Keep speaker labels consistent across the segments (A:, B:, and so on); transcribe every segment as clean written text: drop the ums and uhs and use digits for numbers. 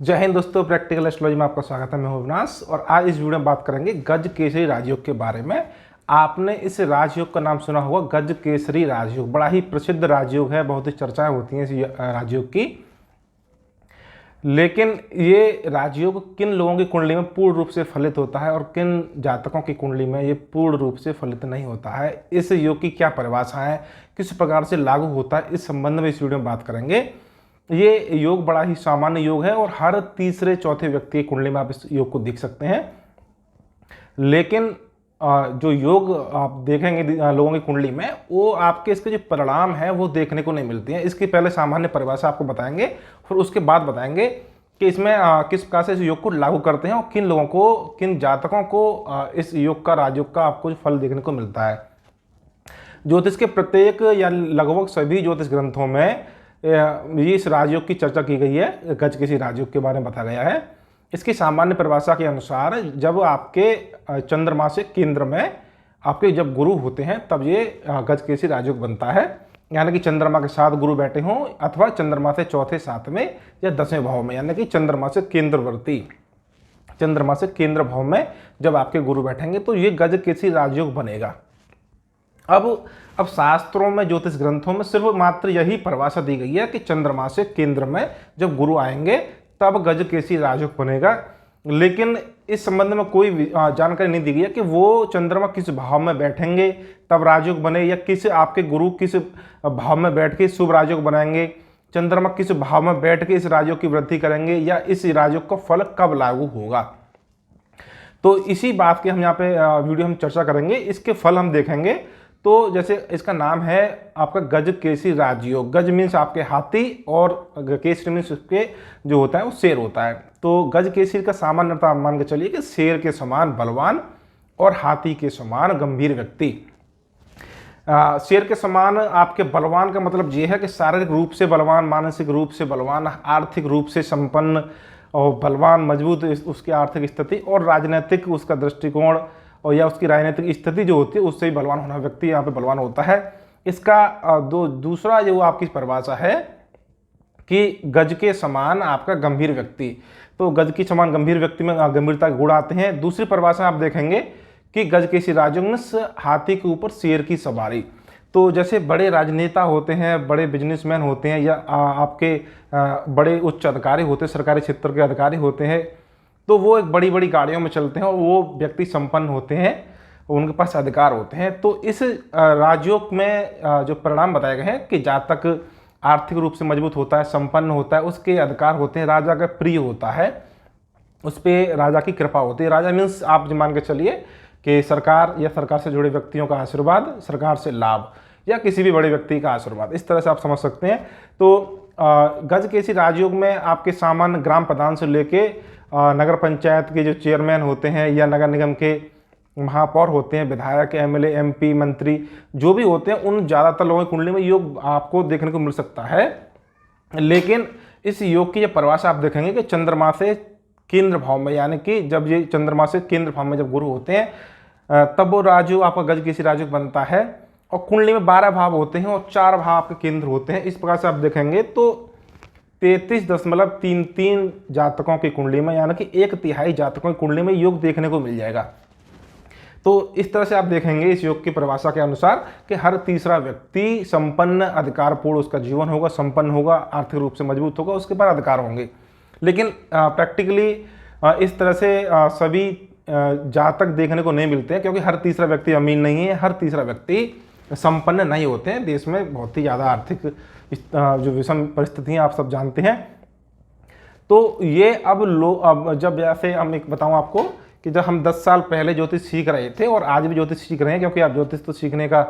A: जय हिंद दोस्तों, practical astrology में आपका स्वागत है। मैं हूं अविनाश और आज इस वीडियो में बात करेंगे गज केसरी राजयोग के बारे में। आपने इस राजयोग का नाम सुना होगा, गज केसरी राजयोग। बड़ा ही प्रसिद्ध राजयोग है, बहुत ही चर्चाएं होती हैं इस राजयोग की। लेकिन ये राजयोग किन लोगों की कुंडली में पूर्ण रूप से फलित होता है और किन जातकों की कुंडली में ये पूर्ण रूप से फलित नहीं होता है, इस योग की क्या परिभाषा है, किस प्रकार से लागू होता है, इस संबंध में इस वीडियो में बात करेंगे। ये योग बड़ा ही सामान्य योग है और हर तीसरे चौथे व्यक्ति की कुंडली में आप इस योग को देख सकते हैं। लेकिन जो योग आप देखेंगे लोगों की कुंडली में, वो आपके इसके जो परिणाम है वो देखने को नहीं मिलती है। इसकी पहले सामान्य परिभाषा आपको बताएंगे, फिर उसके बाद बताएंगे कि इसमें किस प्रकार से इस योग को लागू करते हैं और किन लोगों को, किन जातकों को इस योग का, राजयोग का आपको फल देखने को मिलता है। ज्योतिष के प्रत्येक या लगभग सभी ज्योतिष ग्रंथों में ये इस राजयोग की चर्चा की गई है। गज केसरी राजयोग के बारे में बताया गया है। इसकी सामान्य परिभाषा के अनुसार जब आपके चंद्रमा से केंद्र में आपके जब गुरु होते हैं तब ये गज केसरी राजयोग बनता है। यानी कि चंद्रमा के साथ गुरु बैठे हों अथवा चंद्रमा से चौथे, सातवें या 10वें भाव में, यानी कि चंद्रमा से केंद्रवर्ती, चंद्रमा से केंद्र भाव में जब आपके गुरु बैठेंगे तो ये गज केसरी राजयोग बनेगा। अब शास्त्रों में, ज्योतिष ग्रंथों में सिर्फ मात्र यही परिभाषा दी गई है कि चंद्रमा से केंद्र में जब गुरु आएंगे तब गज केसरी राजयोग बनेगा। लेकिन इस संबंध में कोई जानकारी नहीं दी गई है कि वो चंद्रमा किस भाव में बैठेंगे तब राजयोग बने, या किस आपके गुरु किस भाव में बैठ के शुभ राजयोग बनाएंगे, चंद्रमा किस भाव में बैठ के इस राजयोग की वृद्धि करेंगे, या इस राजयोग का फल कब लागू होगा। तो इसी बात की हम यहाँ पे वीडियो हम चर्चा करेंगे। इसके फल हम देखेंगे। तो जैसे इसका नाम है आपका गज केसरी राजयोग। गज मीन्स आपके हाथी और केसरी मीन्स उसके जो होता है वो शेर होता है। तो गज केसरी का सामान्यता मान के चलिए कि शेर के समान बलवान और हाथी के समान गंभीर व्यक्ति। शेर के समान आपके बलवान का मतलब ये है कि शारीरिक रूप से बलवान, मानसिक रूप से बलवान, आर्थिक रूप से संपन्न और बलवान, मजबूत उसकी आर्थिक स्थिति और राजनीतिक उसका दृष्टिकोण और या उसकी राजनीतिक स्थिति जो होती है उससे ही बलवान होना व्यक्ति यहाँ पे बलवान होता है। इसका दूसरा जो आपकी परिभाषा है कि गज के समान आपका गंभीर व्यक्ति। तो गज के समान गंभीर व्यक्ति में गंभीरता के गुण आते हैं। दूसरी परिभाषा आप देखेंगे कि गज केसरी राजयोग हाथी के ऊपर शेर की सवारी। तो जैसे बड़े राजनेता होते हैं, बड़े बिजनेसमैन होते हैं, या आपके बड़े उच्च अधिकारी होते हैं, सरकारी क्षेत्र के अधिकारी होते हैं, तो वो एक बड़ी बड़ी गाड़ियों में चलते हैं और वो व्यक्ति संपन्न होते हैं, उनके पास अधिकार होते हैं। तो इस राजयोग में जो परिणाम बताए गए हैं कि जातक आर्थिक रूप से मजबूत होता है, संपन्न होता है, उसके अधिकार होते हैं, राजा का प्रिय होता है, उस पर राजा की कृपा होती है। राजा मीन्स आप मान के चलिए कि सरकार या सरकार से जुड़े व्यक्तियों का आशीर्वाद, सरकार से लाभ, या किसी भी बड़े व्यक्ति का आशीर्वाद, इस तरह से आप समझ सकते हैं। तो गज केसरी राजयोग में आपके सामान्य ग्राम प्रधान से लेके नगर पंचायत के जो चेयरमैन होते हैं या नगर निगम के महापौर होते हैं, विधायक, एमएलए, एमपी, मंत्री जो भी होते हैं, उन ज़्यादातर लोगों की कुंडली में योग आपको देखने को मिल सकता है। लेकिन इस योग की जो परिभाषा आप देखेंगे कि चंद्रमा से केंद्र भाव में, यानी कि जब ये चंद्रमा से केंद्र भाव में जब गुरु होते हैं तब वो राजयोग आपका गज केसरी राजयोग बनता है। और कुंडली में 12 भाव होते हैं और 4 भाव आपके केंद्र होते हैं। इस प्रकार से आप देखेंगे तो 33.33 जातकों की कुंडली में, यानी कि 1/3 जातकों की कुंडली में योग देखने को मिल जाएगा। तो इस तरह से आप देखेंगे इस योग की परिभाषा के अनुसार कि हर तीसरा व्यक्ति संपन्न, अधिकारपूर्ण उसका जीवन होगा, संपन्न होगा, आर्थिक रूप से मजबूत होगा, उसके बाद अधिकार होंगे। लेकिन प्रैक्टिकली इस तरह से सभी जातक देखने को नहीं मिलते हैं, क्योंकि हर तीसरा व्यक्ति अमीर नहीं है, हर तीसरा व्यक्ति संपन्न नहीं होते हैं। देश में बहुत ही ज़्यादा आर्थिक जो विषम परिस्थितियाँ आप सब जानते हैं। तो ये अब जब जैसे हम एक बताऊं आपको कि जब हम 10 साल पहले ज्योतिष सीख रहे थे और आज भी ज्योतिष सीख रहे हैं, क्योंकि आप ज्योतिष तो सीखने का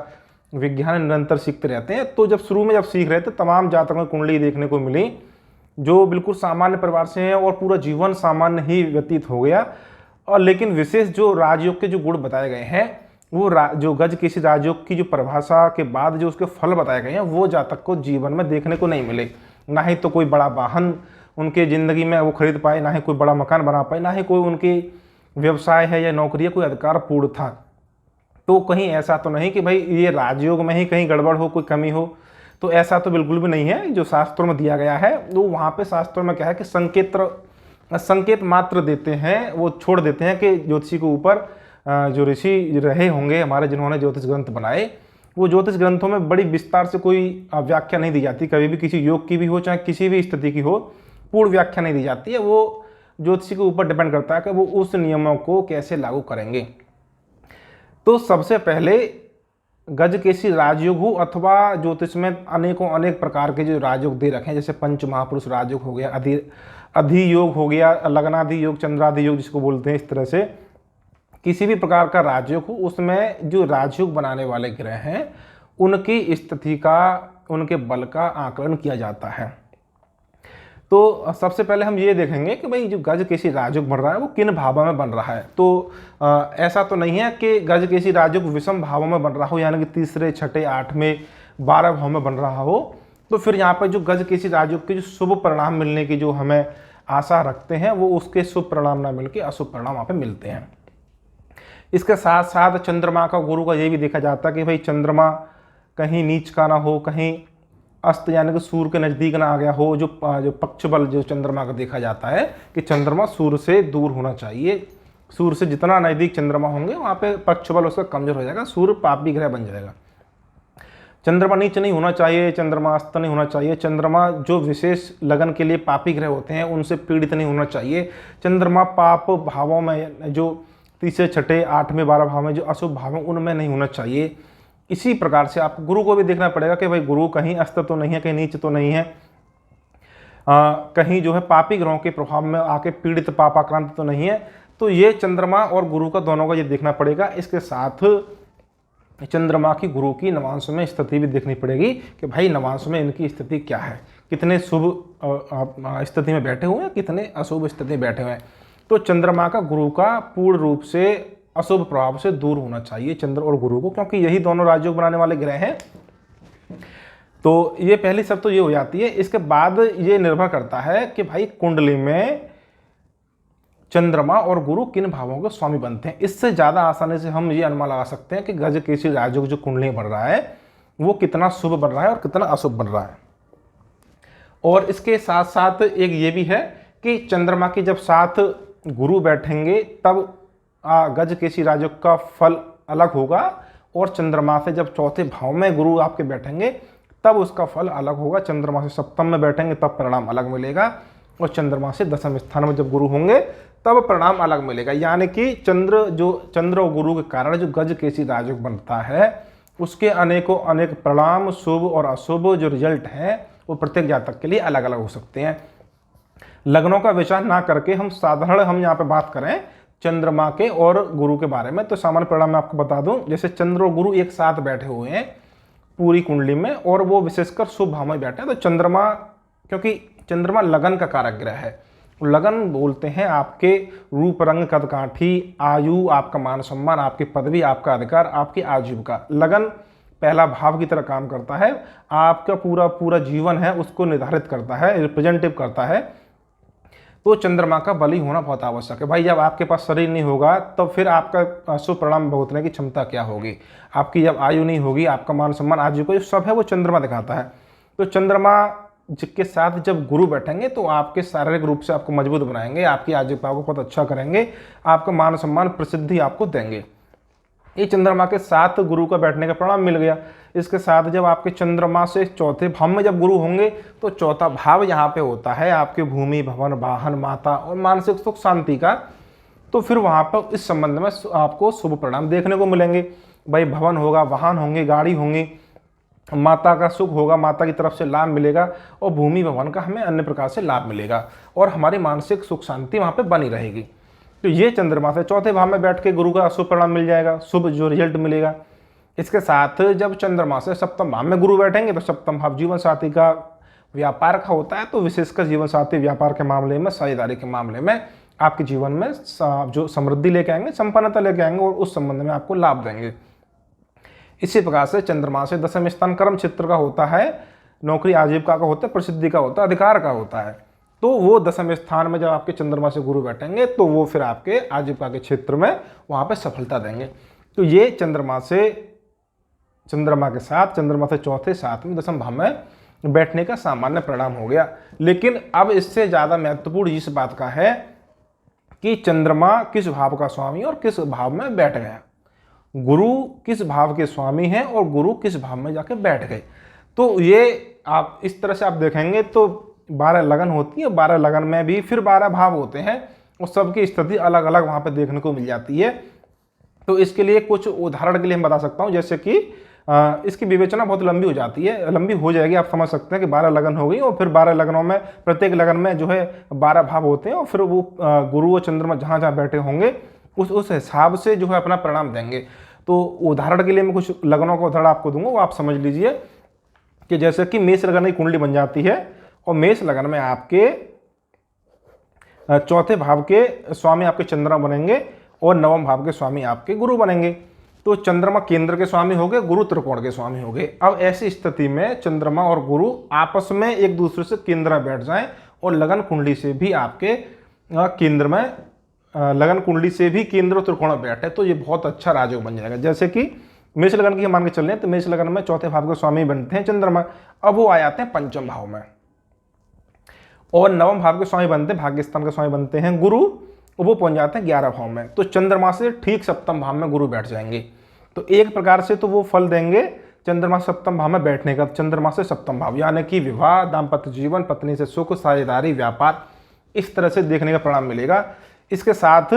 A: विज्ञान निरंतर सीखते रहते हैं। तो जब शुरू में जब सीख रहे थे तमाम जातकों की कुंडली देखने को मिली जो बिल्कुल सामान्य परिवार से हैं और पूरा जीवन सामान्य ही व्यतीत हो गया। और लेकिन विशेष जो राजयोग के जो गुण बताए गए हैं, वो जो गज केसरी राजयोग की जो परिभाषा के बाद जो उसके फल बताए गए हैं, वो जातक को जीवन में देखने को नहीं मिले। ना ही तो कोई बड़ा वाहन उनके ज़िंदगी में वो खरीद पाए, ना ही कोई बड़ा मकान बना पाए, ना ही कोई उनकी व्यवसाय है या नौकरी है कोई अधिकार पूर्ण था। तो कहीं ऐसा तो नहीं कि भाई ये राजयोग में ही कहीं गड़बड़ हो, कोई कमी हो। तो ऐसा तो बिल्कुल भी नहीं है। जो शास्त्रों में दिया गया है वो वहाँ पे शास्त्रों में क्या है कि संकेत्र संकेत मात्र देते हैं, वो छोड़ देते हैं कि ज्योतिषी के ऊपर जो ऋषि रहे होंगे हमारे, जिन्होंने ज्योतिष ग्रंथ बनाए, वो ज्योतिष ग्रंथों में बड़ी विस्तार से कोई व्याख्या नहीं दी जाती। कभी भी किसी योग की भी हो, चाहे किसी भी स्थिति की हो, पूर्ण व्याख्या नहीं दी जाती है। वो ज्योतिषी के ऊपर डिपेंड करता है कि वो उस नियमों को कैसे लागू करेंगे। तो सबसे पहले गजकेशी राजयोग हो, अथवा ज्योतिष में अनेकों अनेक प्रकार के जो राजयोग दे रखे हैं, जैसे पंच महापुरुष राजयोग हो गया, अधियोग हो गया, लग्नाधि योग, चंद्राधि योग जिसको बोलते हैं, इस तरह से किसी भी प्रकार का राजयोग हो, उसमें जो राजयोग बनाने वाले ग्रह हैं उनकी स्थिति का, उनके बल का आकलन किया जाता है। तो सबसे पहले हम ये देखेंगे कि भाई जो गजकेशी राजयोग बन रहा है वो किन भावों में बन रहा है। तो ऐसा तो नहीं है कि गजकेशी राजयोग विषम भावों में बन रहा हो, यानी कि तीसरे, छठे, 8वें, 12 भाव में बन रहा हो। तो फिर यहाँ पर जो गजकेशी राजयोग के जो शुभ परिणाम मिलने की जो हमें आशा रखते हैं, वो उसके शुभ परिणाम ना मिलकर अशुभ परिणाम वहाँ पे मिलते हैं। इसके साथ साथ चंद्रमा का, गुरु का ये भी देखा जाता है कि भाई चंद्रमा कहीं नीच का ना हो, कहीं अस्त यानी कि सूर्य के नज़दीक ना आ गया हो। जो पक्ष बल जो चंद्रमा का देखा जाता है कि चंद्रमा सूर्य से दूर होना चाहिए। सूर्य से जितना नज़दीक चंद्रमा होंगे वहाँ पे पक्ष बल उसका कमजोर हो जाएगा, सूर्य पापी ग्रह बन जाएगा। चंद्रमा नीच नहीं होना चाहिए, चंद्रमा अस्त नहीं होना चाहिए। चंद्रमा जो विशेष लगन के लिए पापी ग्रह होते हैं उनसे पीड़ित नहीं होना चाहिए। चंद्रमा पाप भावों में, जो तीसरे, छठे, 8वें, 12 भाव में जो अशुभ भाव हैं उनमें नहीं होना चाहिए। इसी प्रकार से आप गुरु को भी देखना पड़ेगा कि भाई गुरु कहीं अस्त तो नहीं है, कहीं नीच तो नहीं है, कहीं जो है पापी ग्रहों के प्रभाव में आके पीड़ित पापाक्रांत तो नहीं है। तो ये चंद्रमा और गुरु का दोनों का ये देखना पड़ेगा। इसके साथ चंद्रमा की गुरु की नवांश में स्थिति भी देखनी पड़ेगी कि भाई नवांश में इनकी स्थिति क्या है, कितने शुभ स्थिति में बैठे हुए हैं, कितने अशुभ स्थिति में बैठे हुए हैं। तो चंद्रमा का गुरु का पूर्ण रूप से अशुभ प्रभाव से दूर होना चाहिए, चंद्र और गुरु को, क्योंकि यही दोनों राजयोग बनाने वाले ग्रह हैं। तो ये पहली सब तो ये हो जाती है। इसके बाद ये निर्भर करता है कि भाई कुंडली में चंद्रमा और गुरु किन भावों के स्वामी बनते हैं। इससे ज़्यादा आसानी से हम ये अनुमान लगा सकते हैं कि गजकेशी राजयोग जो कुंडली बन रहा है वो कितना शुभ बन रहा है और कितना अशुभ बन रहा है। और इसके साथ साथ एक ये भी है कि चंद्रमा के जब साथ गुरु बैठेंगे तब गजकेशी राजयोग का फल अलग होगा, और चंद्रमा से जब चौथे भाव में गुरु आपके बैठेंगे तब उसका फल अलग होगा। चंद्रमा से सप्तम में बैठेंगे तब परिणाम अलग मिलेगा, और चंद्रमा से दशम स्थान में जब गुरु होंगे तब परिणाम अलग मिलेगा। यानी कि चंद्र और गुरु के कारण जो गजकेशी राजयोग बनता है उसके अनेकों अनेक परिणाम, शुभ और अशुभ जो रिजल्ट हैं वो प्रत्येक जातक के लिए अलग अलग हो सकते हैं। लग्नों का विचार ना करके हम यहाँ पे बात करें चंद्रमा के और गुरु के बारे में, तो सामान्य परिणाम मैं आपको बता दूं। जैसे चंद्र और गुरु एक साथ बैठे हुए हैं पूरी कुंडली में और वो विशेषकर शुभ भाव में बैठे हैं, तो चंद्रमा, क्योंकि चंद्रमा लगन का कारक ग्रह है, लगन बोलते हैं आपके रूप, रंग, कदकाठी, आयु, आपका मान सम्मान, आपकी पदवी, आपका अधिकार, आपकी आजीविका। लगन पहला भाव की तरह काम करता है, आपका पूरा पूरा जीवन है उसको निर्धारित करता है, रिप्रेजेंटेटिव करता है। तो चंद्रमा का बली होना बहुत आवश्यक है। भाई जब आपके पास शरीर नहीं होगा तो फिर आपका शुभ परिणाम भुगतने की क्षमता क्या होगी, आपकी जब आयु नहीं होगी, आपका मान सम्मान, आजीविका जो सब है वो चंद्रमा दिखाता है। तो चंद्रमा के साथ जब गुरु बैठेंगे तो आपके शारीरिक रूप से आपको मजबूत बनाएंगे, आपकी आजीविका को बहुत अच्छा करेंगे, आपका मान सम्मान, प्रसिद्धि आपको देंगे। ये चंद्रमा के साथ गुरु का बैठने का परिणाम मिल गया। इसके साथ जब आपके चंद्रमा से चौथे भाव में जब गुरु होंगे तो चौथा भाव यहाँ पे होता है आपके भूमि, भवन, वाहन, माता और मानसिक सुख शांति का। तो फिर वहाँ पर इस संबंध में आपको शुभ परिणाम देखने को मिलेंगे। भाई भवन होगा, वाहन होंगे, गाड़ी होंगी, माता का सुख होगा, माता की तरफ से लाभ मिलेगा, और भूमि भवन का हमें अन्य प्रकार से लाभ मिलेगा, और हमारी मानसिक सुख शांति वहाँ पे बनी रहेगी। तो ये चंद्रमा से चौथे भाव में बैठ के गुरु का अशुभ परिणाम मिल जाएगा, शुभ जो रिजल्ट मिलेगा। इसके साथ जब चंद्रमा से सप्तम भाव में गुरु बैठेंगे तो सप्तम भाव जीवन साथी का, व्यापार का होता है। तो विशेषकर जीवन साथी व्यापार के मामले में, साझेदारी के मामले में आपके जीवन में जो समृद्धि लेके आएंगे, संपन्नता लेके आएंगे और उस संबंध में आपको लाभ देंगे। इसी प्रकार से चंद्रमा से दशम स्थान कर्म क्षेत्र का होता है, नौकरी आजीविका का होता है, प्रसिद्धि का होता है, अधिकार का होता है। तो वो दशम स्थान में जब आपके चंद्रमा से गुरु बैठेंगे तो वो फिर आपके आजीविका के क्षेत्र में वहाँ पे सफलता देंगे। तो ये चंद्रमा के साथ चंद्रमा से चौथे, सातवें, दशम भाव में बैठने का सामान्य परिणाम हो गया। लेकिन अब इससे ज़्यादा महत्वपूर्ण इस बात का है कि चंद्रमा किस भाव का स्वामी और किस भाव में बैठ गया, गुरु किस भाव के स्वामी हैं और गुरु किस भाव में जाके बैठ गए। तो ये आप इस तरह से आप देखेंगे तो 12 लगन होती है, 12 लगन में भी फिर 12 भाव होते हैं और सबकी स्थिति अलग अलग वहाँ पे देखने को मिल जाती है। तो इसके लिए कुछ उदाहरण के लिए हम बता सकता हूँ, जैसे कि इसकी विवेचना बहुत लंबी हो जाती है, लंबी हो जाएगी। आप समझ सकते हैं कि 12 लगन हो गई और फिर 12 लगनों में प्रत्येक लगन में जो है 12 भाव होते हैं और फिर वो गुरु और चंद्रमा जहाँ जहाँ बैठे होंगे उस हिसाब से जो है अपना परिणाम देंगे। तो उदाहरण के लिए मैं कुछ लगनों का उदाहरण आपको दूंगा, वो आप समझ लीजिए कि जैसे कि मेष लगन की कुंडली बन जाती है और मेष लगन में आपके चौथे भाव के स्वामी आपके चंद्रमा बनेंगे और नवम भाव के स्वामी आपके गुरु बनेंगे। तो चंद्रमा केंद्र के स्वामी हो गए, गुरु त्रिकोण के स्वामी हो गए। अब ऐसी स्थिति में चंद्रमा और गुरु आपस में एक दूसरे से केंद्र में बैठ जाएं और लगन कुंडली से भी आपके केंद्र में लगन कुंडली से भी केंद्र त्रिकोण में बैठे तो ये बहुत अच्छा राजयोग बन जाएगा। जैसे कि मेष लगन की मान के चल रहे हैं तो मेष लगन में चौथे भाव के स्वामी बनते हैं चंद्रमा, अब वो आ जाते हैं पंचम भाव में और नवम भाव के स्वामी बनते हैं, भाग्यस्थान के स्वामी बनते हैं गुरु, वो पहुंच जाते हैं 11 भाव में। तो चंद्रमा से ठीक सप्तम भाव में गुरु बैठ जाएंगे। तो एक प्रकार से तो वो फल देंगे चंद्रमा सप्तम भाव में बैठने का, चंद्रमा से सप्तम भाव यानी कि विवाह, दाम्पत्य जीवन, पत्नी से सुख, साझेदारी, व्यापार, इस तरह से देखने का परिणाम मिलेगा। इसके साथ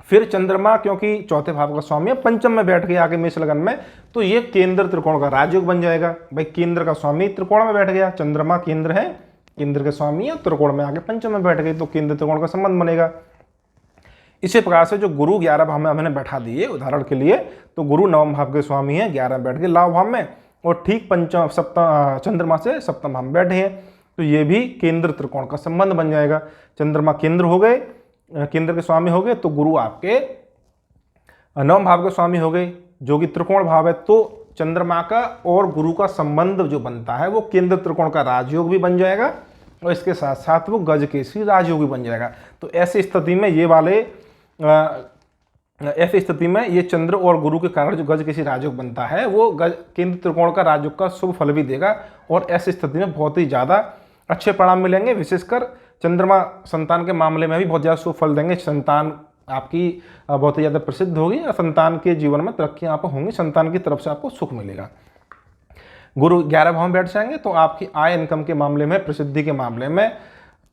A: फिर चंद्रमा क्योंकि चौथे भाव का स्वामी है, पंचम में बैठ गया आगे मेष लगन में, तो ये केंद्र त्रिकोण का राजयोग बन जाएगा। भाई केंद्र का स्वामी त्रिकोण में बैठ गया, चंद्रमा केंद्र है, केंद्र के स्वामी है, त्रिकोण में आगे पंचम में बैठ गए तो केंद्र त्रिकोण का संबंध बनेगा। इसी प्रकार से जो गुरु 11 भाव में हमने बैठा दिए उदाहरण के लिए, तो गुरु नवम भाव के स्वामी है, 11 बैठ गए लाभ भाव में और ठीक पंचम सप्तम चंद्रमा से सप्तम भाव में बैठे हैं तो ये भी केंद्र त्रिकोण का संबंध बन जाएगा। चंद्रमा केंद्र हो गए, केंद्र के स्वामी हो गए तो गुरु आपके नवम भाव के स्वामी हो गए जो कि त्रिकोण भाव है। तो चंद्रमा का और गुरु का संबंध जो बनता है वो केंद्र त्रिकोण का राजयोग भी बन जाएगा और इसके साथ साथ वो गजकेसरी राजयोग भी बन जाएगा। तो ऐसी स्थिति में ये वाले ऐसी स्थिति में ये चंद्र और गुरु के कारण जो गजकेसरी राजयोग बनता है वो केंद्र त्रिकोण का राजयोग का शुभ फल भी देगा और ऐसी स्थिति में बहुत ही ज़्यादा अच्छे परिणाम मिलेंगे। विशेषकर चंद्रमा संतान के मामले में भी बहुत ज़्यादा शुभ फल देंगे, संतान आपकी बहुत ही ज़्यादा प्रसिद्ध होगी और संतान के जीवन में तरक्की आप होंगी, संतान की तरफ से आपको सुख मिलेगा। गुरु 11 भाव में बैठ जाएंगे तो आपकी आय इनकम के मामले में, प्रसिद्धि के मामले में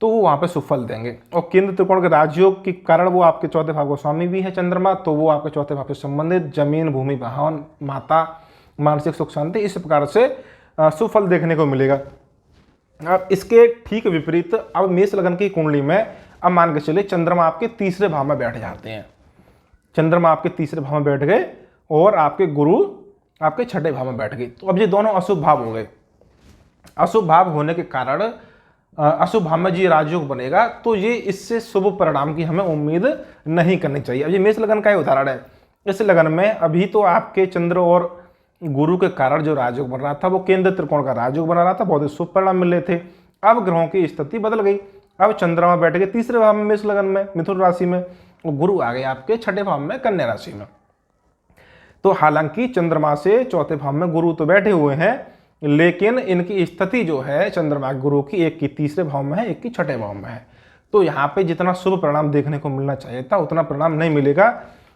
A: तो वो वहाँ पे सुफल देंगे। और केंद्र त्रिकोण के राजयोग के कारण वो आपके चौथे भाव का स्वामी भी है चंद्रमा, तो वो आपके चौथे भाव से संबंधित जमीन, भूमि, वाहन, माता, मानसिक सुख शांति, इस प्रकार से सुफल देखने को मिलेगा। अब इसके ठीक विपरीत अब मेष लगन की कुंडली में अब मान के चले चंद्रमा आपके तीसरे भाव में बैठ जाते हैं, चंद्रमा आपके तीसरे भाव में बैठ गए और आपके गुरु आपके छठे भाव में बैठ गए। तो अब ये दोनों अशुभ भाव हो गए। अशुभ भाव होने के कारण अशुभ भाव में जी राजयोग बनेगा तो ये इससे शुभ परिणाम की हमें उम्मीद नहीं करनी चाहिए। अब ये मेष लगन का ही उदाहरण है। इस लगन में अभी तो आपके चंद्र और गुरु के कारण जो राजयोग बन रहा था वो केंद्र त्रिकोण का राजयोग बना रहा था, बहुत ही शुभ परिणाम मिल रहे थे। अब ग्रहों की स्थिति बदल गई, अब चंद्रमा बैठ गए तीसरे भाव में मेष लगन में, मिथुन राशि में, और गुरु आ गए आपके छठे भाव में, कन्या राशि में। तो हालांकि चंद्रमा से चौथे भाव में गुरु तो बैठे हुए हैं लेकिन इनकी स्थिति जो है चंद्रमा गुरु की, एक की तीसरे भाव में है, एक की छठे भाव में है। तो यहाँ पे जितना शुभ परिणाम देखने को मिलना चाहिए था उतना परिणाम नहीं मिलेगा,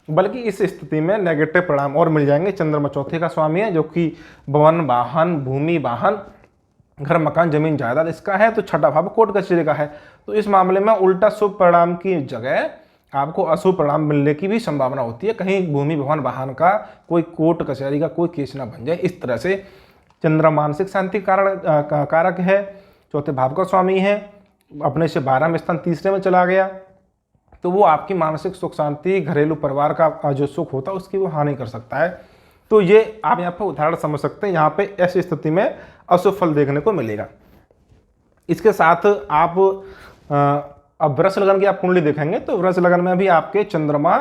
A: बल्कि इस स्थिति में नेगेटिव परिणाम और मिल जाएंगे। चंद्रमा चौथे का स्वामी है जो कि भवन, वाहन, भूमि, वाहन, घर, मकान, जमीन, जायदाद इसका है, तो छठा भाव कोर्ट कचहरी का है। तो इस मामले में उल्टा शुभ परिणाम की जगह आपको अशुभ परिणाम मिलने की भी संभावना होती है। कहीं भूमि, भवन, वाहन का कोई कोर्ट कचहरी का कोई केस ना बन जाए। इस तरह से चंद्रमा मानसिक शांति कारक है, चौथे भाव का स्वामी है, अपने से 12वें स्थान तीसरे में चला गया तो वो आपकी मानसिक सुख शांति, घरेलू परिवार का जो सुख होता है उसकी वो हानि कर सकता है। तो ये आप यहाँ पर उदाहरण समझ सकते हैं, यहाँ पे ऐसी स्थिति में अशुभ फल देखने को मिलेगा। इसके साथ आप अब वृष लगन की आप कुंडली देखेंगे तो वृष लगन में भी आपके चंद्रमा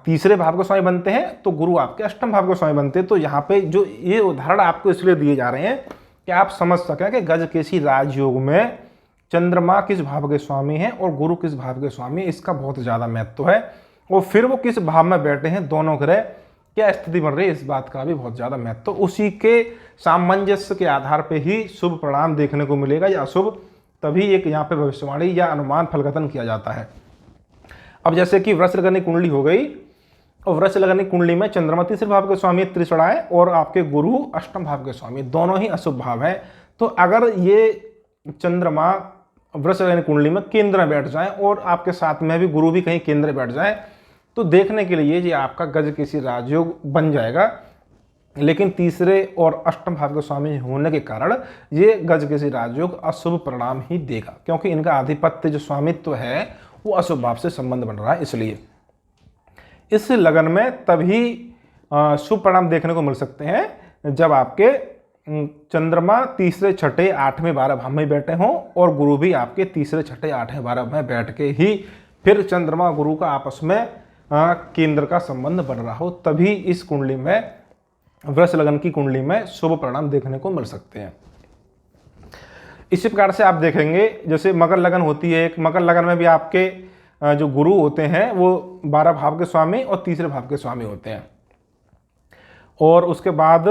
A: तीसरे भाव के स्वामी बनते हैं तो गुरु आपके अष्टम भाव के स्वामी बनते हैं। तो यहाँ पे जो ये उदाहरण आपको इसलिए दिए जा रहे हैं कि आप समझ सकें कि गजकेसरी राजयोग में चंद्रमा किस भाव के स्वामी हैं और गुरु किस भाव के स्वामी, इसका बहुत ज़्यादा महत्व है। और फिर वो किस भाव में बैठे हैं, दोनों ग्रह क्या स्थिति बन रही है, इस बात का भी बहुत ज़्यादा महत्व। तो उसी के सामंजस्य के आधार पे ही शुभ परिणाम देखने को मिलेगा या अशुभ, तभी एक यहाँ पे भविष्यवाणी या अनुमान फलकथन किया जाता है। अब जैसे कि वृश्चिक लगन की कुंडली हो गई, और वृश्चिक लगन की कुंडली में चंद्रमा तीसरे भाव के स्वामी त्रिशड़ा है और आपके गुरु अष्टम भाव के स्वामी, दोनों ही अशुभ भाव हैं। तो अगर ये चंद्रमा वृश्चिक लगन की कुंडली में केंद्र में बैठ जाए और आपके साथ में भी गुरु भी कहीं केंद्र में बैठ जाए, तो देखने के लिए ये आपका गजकेसरी राजयोग बन जाएगा। लेकिन तीसरे और अष्टम भाव के स्वामी होने के कारण ये गजकेसरी राजयोग अशुभ परिणाम ही देगा, क्योंकि इनका आधिपत्य जो स्वामित्व है वो अशुभ भाव से संबंध बन रहा है। इसलिए इस लगन में तभी शुभ परिणाम देखने को मिल सकते हैं जब आपके चंद्रमा तीसरे छठे आठवें 12 भाव में बैठे हों और गुरु भी आपके तीसरे छठे आठवें 12 में बैठ के ही फिर चंद्रमा गुरु का आपस में केंद्र का संबंध बन रहा हो, तभी इस कुंडली में वृश्चिक लगन की कुंडली में शुभ परिणाम देखने को मिल सकते हैं। इसी प्रकार से आप देखेंगे जैसे मकर लगन होती है, एक मकर लगन में भी आपके जो गुरु होते हैं वो 12 भाव के स्वामी और तीसरे भाव के स्वामी होते हैं, और उसके बाद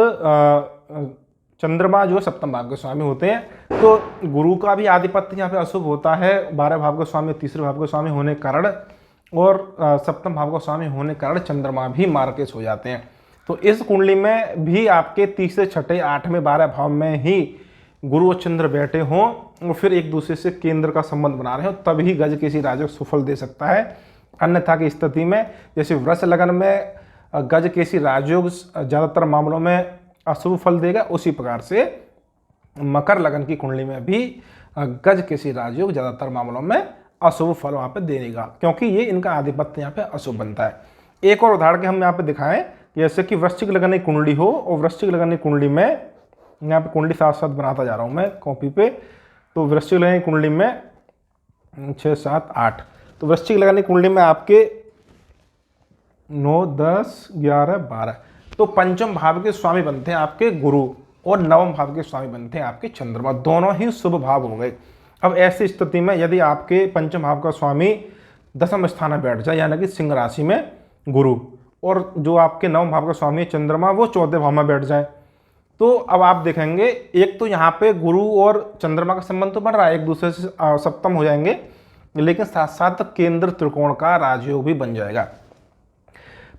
A: चंद्रमा जो सप्तम भाव के स्वामी होते हैं। तो गुरु का भी आधिपत्य यहाँ पे अशुभ होता है, 12 भाव के स्वामी तीसरे भाव के स्वामी होने के कारण, और सप्तम भाव का स्वामी होने के कारण चंद्रमा भी मार्केश हो जाते हैं। तो इस कुंडली में भी आपके तीसरे छठे आठवें 12 भाव में ही गुरु और चंद्र बैठे हों और फिर एक दूसरे से केंद्र का संबंध बना रहे हो, तभी गजकेसरी राजयोग सुफल दे सकता है। अन्यथा की स्थिति में जैसे वृश्चिक लगन में गजकेसरी राजयोग ज़्यादातर मामलों में अशुभ फल देगा, उसी प्रकार से मकर लगन की कुंडली में भी गजकेसरी राजयोग ज़्यादातर मामलों में अशुभ फल वहाँ पे देगा, क्योंकि ये इनका आधिपत्य यहाँ पे अशुभ बनता है। एक और उदाहरण के हम यहाँ पे दिखाएं, जैसे कि वृश्चिक लगन की कुंडली हो और वृश्चिक लगन की कुंडली में यहाँ पे कुंडली साथ साथ बनाता जा रहा हूँ मैं कॉपी पे। तो वृश्चिक लगन की कुंडली में 6, 7, 8, तो वृश्चिक लगन की कुंडली में आपके 9, 10, 11, 12, तो पंचम भाव के स्वामी बनते हैं आपके गुरु और नवम भाव के स्वामी बनते हैं आपके चंद्रमा, दोनों ही शुभ भाव हो गए। अब ऐसी स्थिति में यदि आपके पंचम भाव का स्वामी दसम स्थान में बैठ जाए, यानी कि सिंह राशि में गुरु, और जो आपके नवम भाव का स्वामी चंद्रमा वो चौथे भाव में बैठ जाए, तो अब आप देखेंगे एक तो यहाँ पे गुरु और चंद्रमा का संबंध तो बढ़ रहा है, एक दूसरे से सप्तम हो जाएंगे, लेकिन साथ साथ केंद्र त्रिकोण का राजयोग भी बन जाएगा।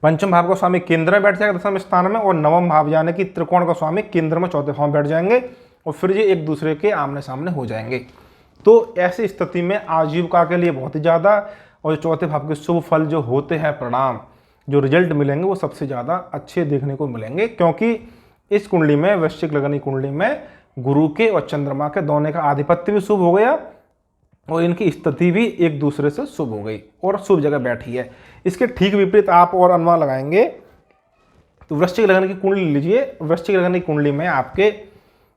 A: पंचम भाव का स्वामी केंद्र में बैठ जाएगा दसम स्थान में, और नवम भाव यानी कि त्रिकोण का स्वामी केंद्र में चौथे भाव में बैठ जाएंगे, और फिर ये एक दूसरे के आमने सामने हो जाएंगे। तो ऐसी स्थिति में आजीविका के लिए बहुत ही ज़्यादा, और चौथे भाव के शुभ फल जो होते हैं, परिणाम जो रिजल्ट मिलेंगे वो सबसे ज़्यादा अच्छे देखने को मिलेंगे, क्योंकि इस कुंडली में वृश्चिक लगन की कुंडली में गुरु के और चंद्रमा के दोनों का आधिपत्य भी शुभ हो गया और इनकी स्थिति भी एक दूसरे से शुभ हो गई और शुभ जगह बैठी है। इसके ठीक विपरीत आप और अनुमान लगाएंगे तो वृश्चिक लगन की कुंडली लीजिए, वृश्चिक लगन की कुंडली में आपके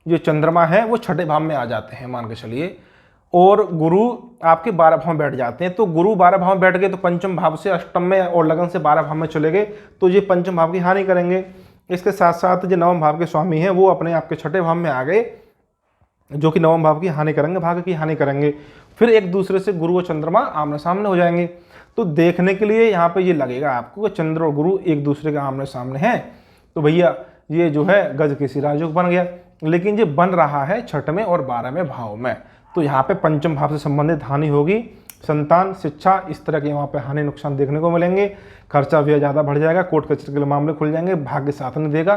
A: जो चंद्रमा है वो छठे भाव में आ जाते हैं मान के चलिए, और गुरु आपके 12 भाव में बैठ जाते हैं। तो गुरु 12 भाव में बैठ गए तो पंचम भाव से अष्टम में और लगन से 12 भाव में चले गए, तो ये पंचम भाव की हानि करेंगे। इसके साथ साथ जो नवम भाव के स्वामी हैं वो अपने आपके छठे भाव में आ गए, जो कि नवम भाव की हानि करेंगे, भाग्य की हानि करेंगे। फिर एक दूसरे से गुरु और चंद्रमा आमने सामने हो जाएंगे। तो देखने के लिए यहाँ पे ये लगेगा आपको कि चंद्र और गुरु एक दूसरे के आमने सामने हैं, तो भैया ये जो है गजकेसरी राजयोग बन गया। लेकिन ये बन रहा है छठवें और 12वें भाव में, तो यहाँ पे पंचम भाव से संबंधित हानि होगी, संतान, शिक्षा, इस तरह के वहाँ पे हानि नुकसान देखने को मिलेंगे। खर्चा व्यय ज़्यादा बढ़ जाएगा, कोर्ट कचहरी के मामले खुल जाएंगे, भाग्य साथ नहीं देगा,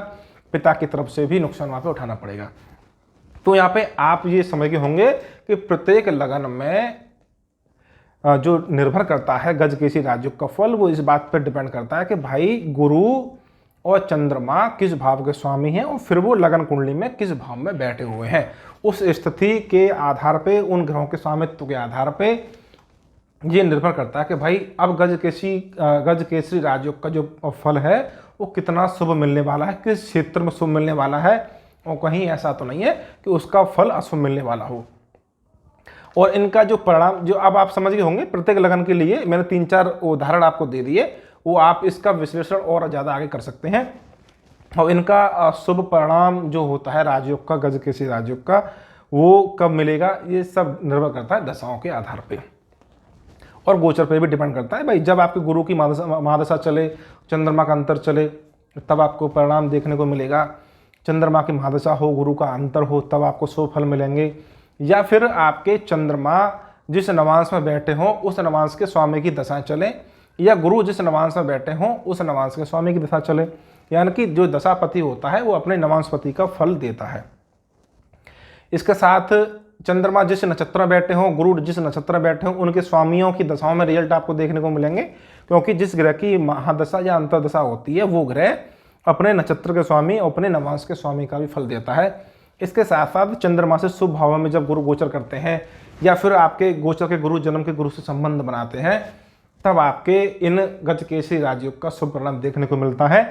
A: पिता की तरफ से भी नुकसान वहाँ पे उठाना पड़ेगा। तो यहाँ पे आप ये समझ गए होंगे कि प्रत्येक लगन में जो निर्भर करता है गजकेसरी राजयोग का फल, वो इस बात पर डिपेंड करता है कि भाई गुरु और चंद्रमा किस भाव के स्वामी हैं और फिर वो लगन कुंडली में किस भाव में बैठे हुए हैं। उस स्थिति के आधार पे, उन ग्रहों के स्वामित्व के आधार पे ये निर्भर करता है कि भाई अब गजकेसरी राजयोग का जो फल है वो कितना शुभ मिलने वाला है, किस क्षेत्र में शुभ मिलने वाला है, और कहीं ऐसा तो नहीं है कि उसका फल अशुभ मिलने वाला हो। और इनका जो परिणाम जो अब आप समझ गए होंगे, प्रत्येक लगन के लिए मैंने 3-4 उदाहरण आपको दे दिए, वो आप इसका विश्लेषण और ज़्यादा आगे कर सकते हैं। और इनका शुभ परिणाम जो होता है राजयोग का, गजकेसरी राजयोग का, वो कब मिलेगा, ये सब निर्भर करता है दशाओं के आधार पे और गोचर पे भी डिपेंड करता है। भाई जब आपके गुरु की महादशा चले, चंद्रमा का अंतर चले, तब आपको परिणाम देखने को मिलेगा। चंद्रमा की महादशा हो, गुरु का अंतर हो, तब आपको शुभ फल मिलेंगे। या फिर आपके चंद्रमा जिस नवांश में बैठे हों उस नवांश के स्वामी की दशा चले, या गुरु जिस नवांश में बैठे हों उस नवांश के स्वामी की दशा चले, यानी कि जो दशापति होता है वो अपने नवांशपति का फल देता है। इसके साथ चंद्रमा जिस नक्षत्र में बैठे हों, गुरु जिस नक्षत्र में बैठे हों, उनके स्वामियों की दशाओं में रिजल्ट आपको देखने को मिलेंगे, क्योंकि जिस ग्रह की महादशा या अंतरदशा होती है वो ग्रह अपने नक्षत्र के स्वामी और अपने नवांश के स्वामी का भी फल देता है। इसके साथ साथ चंद्रमा से शुभ भाव में जब गुरु गोचर करते हैं या फिर आपके गोचर के गुरु जन्म के गुरु से संबंध बनाते हैं, तब आपके इन गजकेसरी राजयोग का शुभ परिणाम देखने को मिलता है।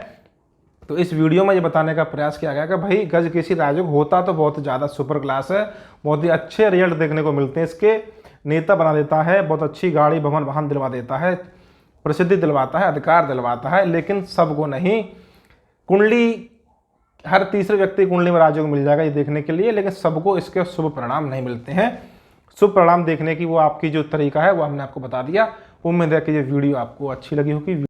A: तो इस वीडियो में ये बताने का प्रयास किया गया कि भाई गजकेसरी राजयोग होता तो बहुत ज़्यादा सुपर क्लास है, बहुत ही अच्छे रिजल्ट देखने को मिलते हैं। इसके नेता बना देता है, बहुत अच्छी गाड़ी भवन वाहन दिलवा देता है, प्रसिद्धि दिलवाता है, अधिकार दिलवाता है, लेकिन सबको नहीं। कुंडली हर तीसरे व्यक्ति कुंडली में राजयोग मिल जाएगा ये देखने के लिए, लेकिन सबको इसके शुभ परिणाम नहीं मिलते हैं। शुभ परिणाम देखने की वो आपकी जो तरीका है वो हमने आपको बता दिया। उम्मीद है कि ये वीडियो आपको अच्छी लगी होगी।